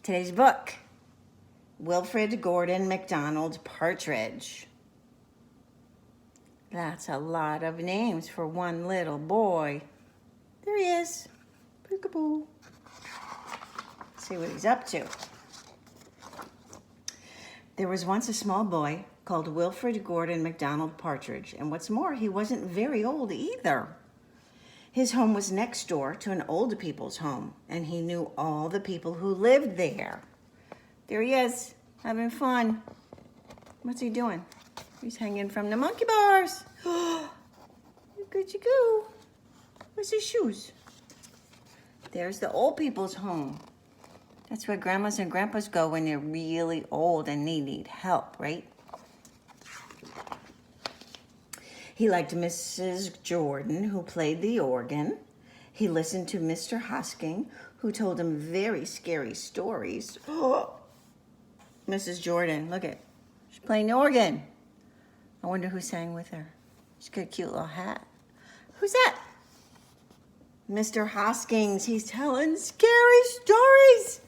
Today's book, Wilfred Gordon McDonald Partridge. That's a lot of names for one little boy. There he is. Peekaboo. See what he's up to. There was once a small boy called Wilfred Gordon McDonald Partridge, and what's more, he wasn't very old either. His home was next door to an old people's home, and he knew all the people who lived there. There he is, having fun. What's he doing? He's hanging from the monkey bars. Look at you go. Where's his shoes? There's the old people's home. That's where grandmas and grandpas go when they're really old and they need help, right? He liked Mrs. Jordan, who played the organ. He listened to Mr. Hosking, who told him very scary stories. Oh, Mrs. Jordan, look at, she's playing the organ. I wonder who sang with her. She's got a cute little hat. Who's that? Mr. Hoskins, he's telling scary stories.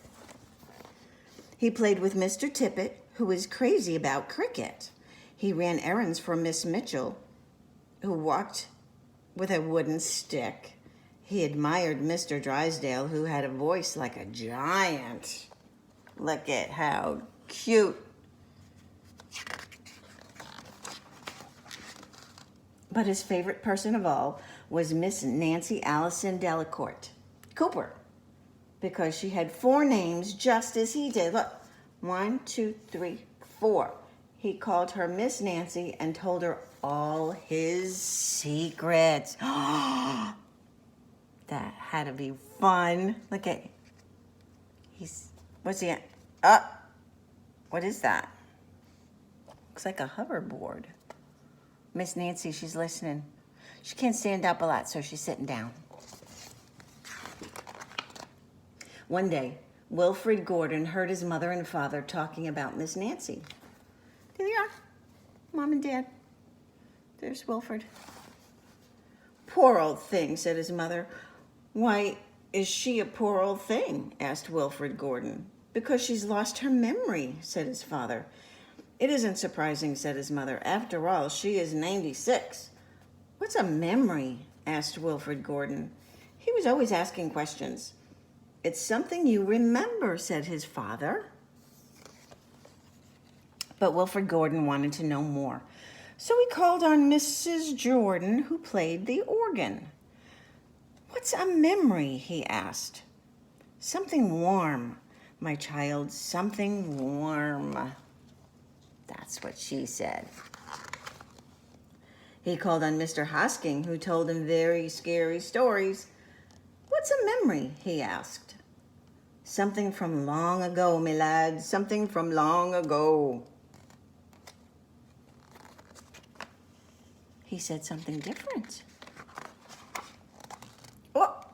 He played with Mr. Tippett, who was crazy about cricket. He ran errands for Miss Mitchell, who walked with a wooden stick. He admired Mr. Drysdale, who had a voice like a giant. Look at how cute. But his favorite person of all was Miss Nancy Allison Delacourt Cooper, because she had 4 names just as he did. Look, 1, 2, 3, 4. He called her Miss Nancy and told her all his secrets. That had to be fun. Look at, what's he at? What is that? Looks like a hoverboard. Miss Nancy, she's listening. She can't stand up a lot, so she's sitting down. One day, Wilfred Gordon heard his mother and father talking about Miss Nancy. There they are, Mom and Dad. There's Wilfred. Poor old thing, said his mother. Why is she a poor old thing? Asked Wilfred Gordon. Because she's lost her memory, said his father. It isn't surprising, said his mother. After all, she is 96. What's a memory? Asked Wilfred Gordon. He was always asking questions. It's something you remember, said his father. But Wilfred Gordon wanted to know more. So he called on Mrs. Jordan, who played the organ. What's a memory? He asked. Something warm, my child, something warm. That's what she said. He called on Mr. Hosking, who told him very scary stories. What's a memory? He asked. Something from long ago, my lad, something from long ago. He said something different. Oh,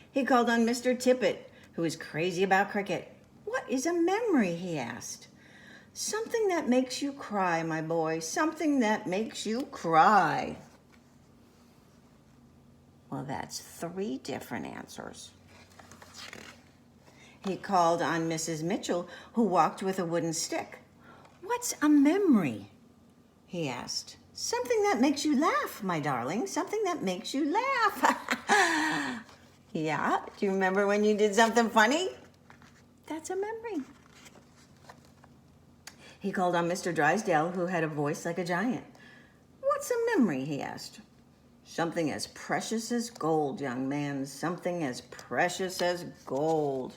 he called on Mr. Tippett, who was crazy about cricket. What is a memory? He asked. Something that makes you cry, my boy, something that makes you cry. Well, that's 3 different answers. He called on Mrs. Mitchell, who walked with a wooden stick. What's a memory? He asked. Something that makes you laugh, my darling, something that makes you laugh. Yeah, do you remember when you did something funny? That's a memory. He called on Mr. Drysdale, who had a voice like a giant. What's a memory? He asked. Something as precious as gold, young man, something as precious as gold.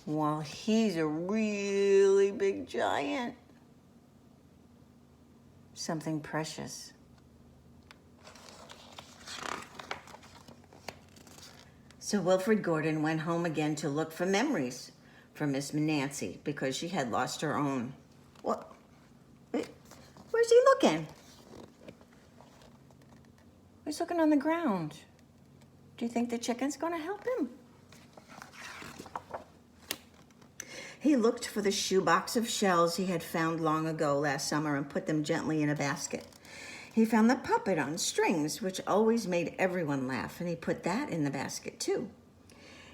Well, he's a really big giant. Something precious. So Wilfred Gordon went home again to look for memories for Miss Nancy, because she had lost her own. What? Where's he looking? He's looking on the ground. Do you think the chicken's going to help him? He looked for the shoebox of shells he had found long ago last summer and put them gently in a basket. He found the puppet on strings, which always made everyone laugh, and he put that in the basket too.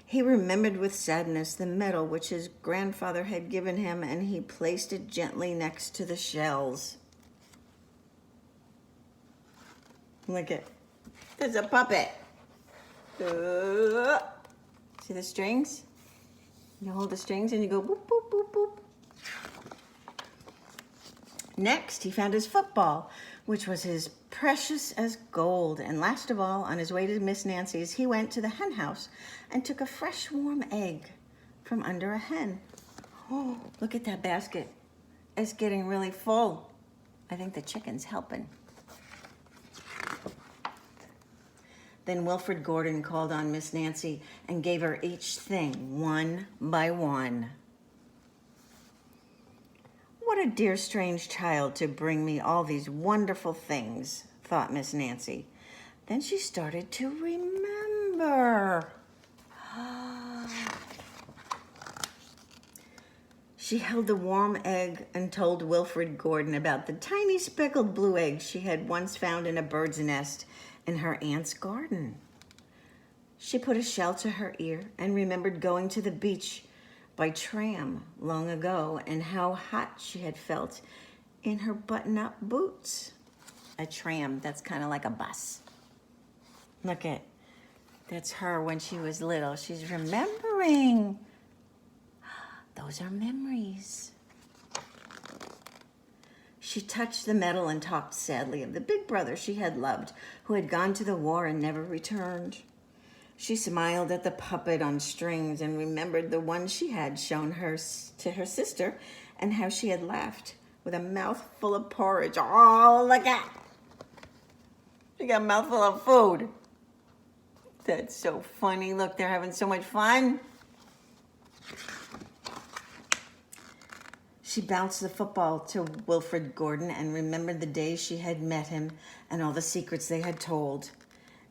He remembered with sadness the medal which his grandfather had given him, and he placed it gently next to the shells. Look at, there's a puppet. See the strings? You hold the strings and you go boop, boop, boop, boop. Next, he found his football, which was as precious as gold. And last of all, on his way to Miss Nancy's, he went to the hen house and took a fresh, warm egg from under a hen. Oh, look at that basket. It's getting really full. I think the chicken's helping. Then Wilfred Gordon called on Miss Nancy and gave her each thing, one by one. What a dear strange child to bring me all these wonderful things, thought Miss Nancy. Then she started to remember. She held the warm egg and told Wilfred Gordon about the tiny speckled blue eggs she had once found in a bird's nest in her aunt's garden. She put a shell to her ear and remembered going to the beach by tram long ago and how hot she had felt in her button-up boots. A tram, that's kind of like a bus. Look at, that's her when she was little. She's remembering. Those are memories. She touched the medal and talked sadly of the big brother she had loved, who had gone to the war and never returned. She smiled at the puppet on strings and remembered the one she had shown her to her sister and how she had laughed with a mouthful of porridge. Oh, look at! She got a mouthful of food. That's so funny. Look, they're having so much fun. She bounced the football to Wilfred Gordon and remembered the day she had met him and all the secrets they had told.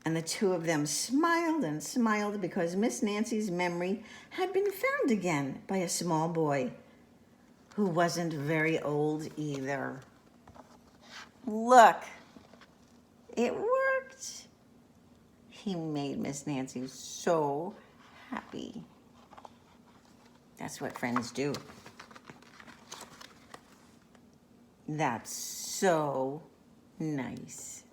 And the two of them smiled and smiled because Miss Nancy's memory had been found again by a small boy who wasn't very old either. Look, it worked. He made Miss Nancy so happy. That's what friends do. That's so nice.